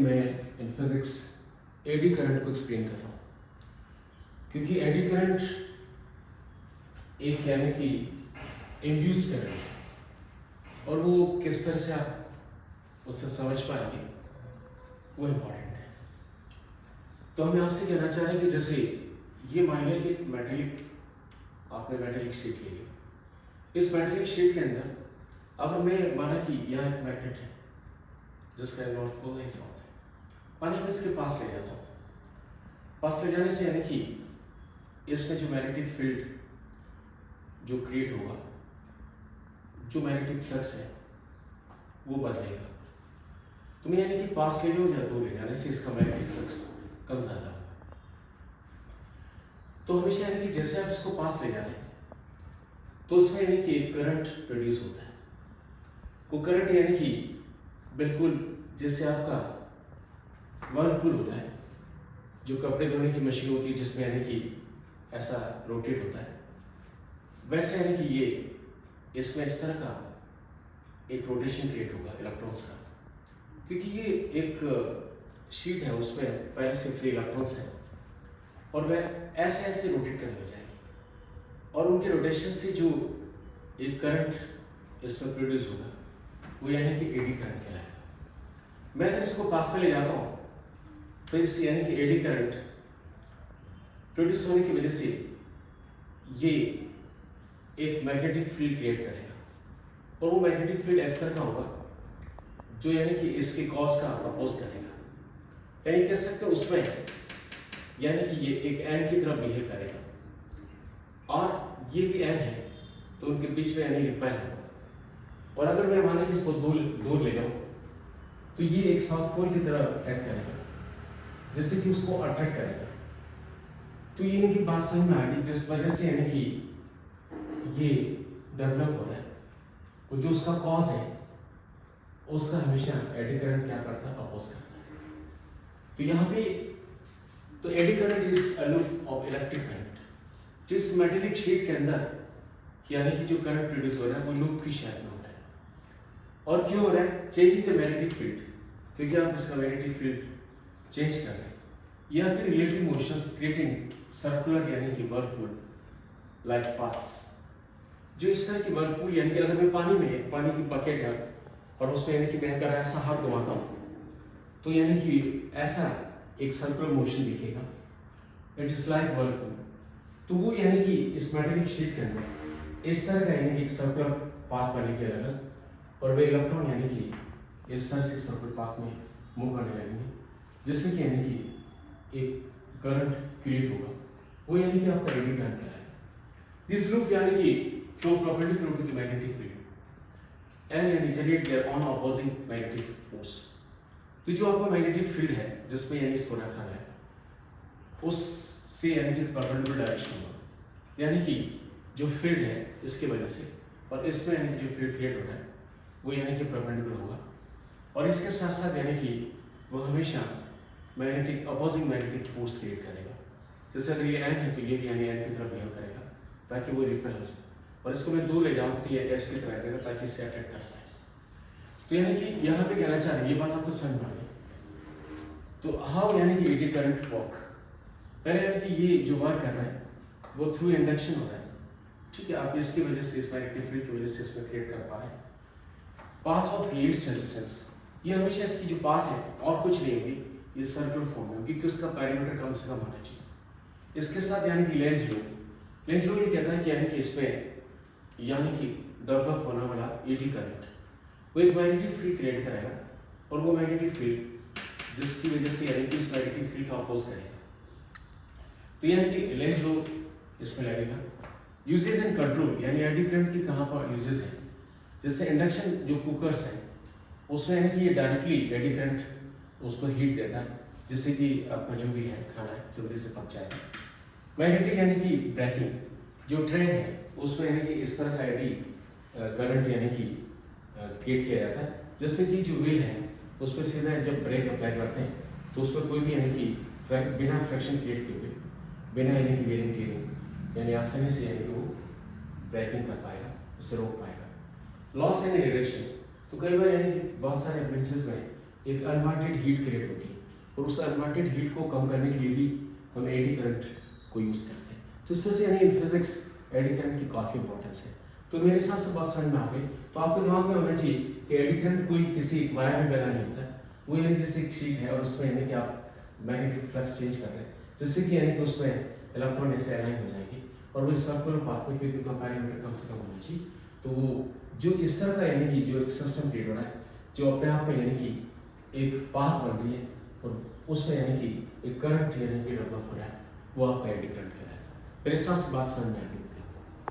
मैं in physics eddy current को explain कर रहा हूँ, क्योंकि एडी करंट एक यानी कि इंड्यूस करंट है और वो किस तरह से आप उससे समझ पाएंगे वो इम्पॉर्टेंट है। तो हमें आपसे कहना चाह रहे हैं कि जैसे ये मान लिया कि मेटेलिक आपने मेटेलिक शीट ले ली। इस मेटेलिक शीट के अंदर अब हमें माना कि यहाँ एक मैग्नेट है जिसका नॉर्थ पोल नहीं साउथ है, माना मैं इसके पास ले जाता हूँ। पास ले जाने से यानी कि इसमें जो मैग्नेटिक फील्ड जो क्रिएट होगा, जो मैग्नेटिक फ्लक्स है वो बदलेगा। तुम्हें यानी कि पास ले जाओ या दूर ले जाने से इसका मैग्नेटिक फ्लक्स कम ज़्यादा होगा। तो हमेशा यानी कि जैसे आप इसको पास ले जा रहे हैं तो उसमें यानी कि करंट प्रोड्यूस होता है। वो करंट यानी कि बिल्कुल जैसे आपका वर्लपूल होता है, जो कपड़े धोने की मशीन होती है जिसमें यानी कि ऐसा रोटेट होता है, वैसे यानी कि ये इसमें इस तरह का एक रोटेशन क्रिएट होगा इलेक्ट्रॉन्स का, क्योंकि ये एक शीट है उसमें पहले से फ्री इलेक्ट्रॉन्स है और वह ऐसे ऐसे रोटेट करने लग जाएंगे और उनके रोटेशन से जो एक करंट इसमें प्रोड्यूस होगा वो यानी कि एडी करंट कहलाएगा। मैं अगर इसको पास में ले जाता हूँ तो इस यानी कि एडी करंट प्रोड्यूस होने की वजह से ये एक मैग्नेटिक फील्ड क्रिएट करेगा और वो मैग्नेटिक फील्ड इस तरह का होगा जो यानी कि इसके कॉज का अपोज करेगा। यानी कह सकते हैं उसमें यानी कि ये एक एन की तरह बिहेव करेगा और ये भी एन है तो उनके बीच में यानी रिपेल होगा। और अगर मैं माने कि इसको दूर ले जाऊं तो ये एक साउथ पोल की तरह एक्ट करेगा जिससे कि उसको अट्रैक्ट करेगा। तो ये इनकी बात समझ में आ गई, जिस वजह से यानी कि ये डेवलप हो रहा है वो जो उसका कॉज है उसका हमेशा एडी करंट क्या करता है, अपोज करता है। तो यहाँ पे तो eddy current is a loop of electric current. जिस मेटेलिक शीट के अंदर यानी कि जो करंट प्रोड्यूस हो रहा है वो लूप की शेप में हो रहा है। और क्यों हो रहा है? चेंजिंग द मैग्नेटिक फील्ड, क्योंकि आप इसका मैग्नेटिक फील्ड चेंज कर रहे हैं, या फिर रिलेटिव मोशंस क्रिएटिंग सर्कुलर यानी कि वर्लपूल लाइक पाथ्स। जो इस तरह की वर्लपूल यानी कि अगर मैं पानी में पानी की बकेट है और उसमें यानी कि मैं अगर ऐसा हाथ घुमाता हूँ तो यानी कि ऐसा एक सर्कुलर मोशन दिखेगा, इट इज लाइक वर्लपूल। तो वो यानी कि इस मैग्नेटिक शीट के अंदर इस तरह का यानी कि एक सर्कुलर पाथ बनेगी अलग और वे इलेक्ट्रॉन यानी कि इस तरह से सर्कुलर पाथ में मूव करने लगेंगे, जिससे कि यानी कि एक करंट क्रिएट होगा, वो यानी कि आपका एडी करंट कहलाएगा। दिस लूप यानी कि flow perpendicular to the magnetic field and यानी generate their own opposing magnetic force. तो जो आपका मैग्नेटिक फील्ड है जिसमें यानी इसको रखा है उससे यानी कि परपेंडिकुलर डायरेक्शन होगा, यानी कि जो फील्ड है इसके वजह से और इसमें यानी कि जो फील्ड क्रिएट हो रहा है वो यानी कि परपेंडिकुलर होगा। और इसके साथ साथ यानी कि वो हमेशा magnetic opposing magnetic force create करेगा। जैसे अगर ये एन है तो ये भी यानी एन की तरफ बिहेव करेगा ताकि वो रिपेल हो जाए, और इसको मैं दूर ले जाऊँ तो ये एस की तरह करेगा ताकि इससे अट्रैक्ट कर पाए। तो यानी कि यहाँ पे कहना चाह रहे हैं, ये बात आपको समझ में आ गई। तो हाउ यानी कि एडी करंट वर्क, पहले यानी कि ये जो वर्क कर रहा है वो थ्रू इंडक्शन हो रहा है, ठीक है। आप इसकी वजह से इस मैग्नेटिक फील्ड की वजह से इसमें क्रिएट कर पा रहे हैं। पाथ ऑफ लीस्ट रेजिस्टेंस, ये हमेशा इसकी जो पाथ है और कुछ नहीं होगी, ये सर्कुलर फॉर्म में, क्योंकि उसका पैरामीटर कम से कम होना चाहिए। इसके साथ यानी कि लेंज लो ये कहता है कि यानी कि इसमें यानी कि डेवलप होने वाला एडी करंट वो एक मैग्नेटिक फील्ड क्रिएट करेगा और वो मैग्नेटिक फील्ड जिसकी वजह से यानी कि इस मैग्नेटिक फील्ड का अपोज करेगा। तो यानी कि लेंज लो इसमें लगेगा। यूजेज एंड कंट्रोल, यानी एडी करंट की कहाँ पर यूजेज है, जैसे इंडक्शन जो कुकर्स हैं उसमें यानी कि ये डायरेक्टली एडी करंट उसको हीट देता है जिससे कि आपका जो भी है खाना है जल्दी से पक जाएगा। मैग्नेटिक यानी कि ब्रेकिंग, जो ट्रेन है उसमें यानी कि इस तरह का एडी करंट यानी कि क्रिएट किया जाता है, जिससे कि जो व्हील है उसमें सीधा जब ब्रेक अप्लाई करते हैं तो उसमें कोई भी यानी कि बिना फ्रिक्शन क्रिएट किए हुए, बिना यानी कि वेरिंग टीयरिंग यानी आसानी से यानी कि वो ब्रेकिंग कर पाएगा, उसे रोक पाएगा। लॉस यानी रिडक्शन, तो कई बार यानी कि बहुत सारे एप्लायंसेस में एक अनवांटेड हीट क्रिएट होती है, और उस अनवांटेड हीट को कम करने के लिए भी हम एडी करंट को यूज़ करते हैं। तो इस तरह से यानी इन फिजिक्स एडी करंट की काफ़ी इंपॉर्टेंस है। तो मेरे हिसाब से बात समझ में आ गई। तो आपके दिमाग में होना चाहिए कि एडी करंट कोई किसी वायर में पैदा नहीं होता, वो यानी जैसे एक शीट है और उसमें यानी कि आप मैग्नेटिक फ्लक्स चेंज कर रहे हैं, जिससे कि यानी कि उसमें इलेक्ट्रॉन ऐसे अलाइन हो जाएंगे और वो सर्कुलर पाथवे पे उनका पैरामीटर कम से कम होना चाहिए। तो वो जो इस तरह का यानी कि जो एक सिस्टम क्रिएट हो रहा है, जो अपने आप में यानी कि एक पाथ बन रही है और उसमें यानी कि एक करंट यानी कि डेवलप हो रहा है, वो आपका एडी करंट कहलाएगा। मेरे हिसाब से बात समझ में आ गई।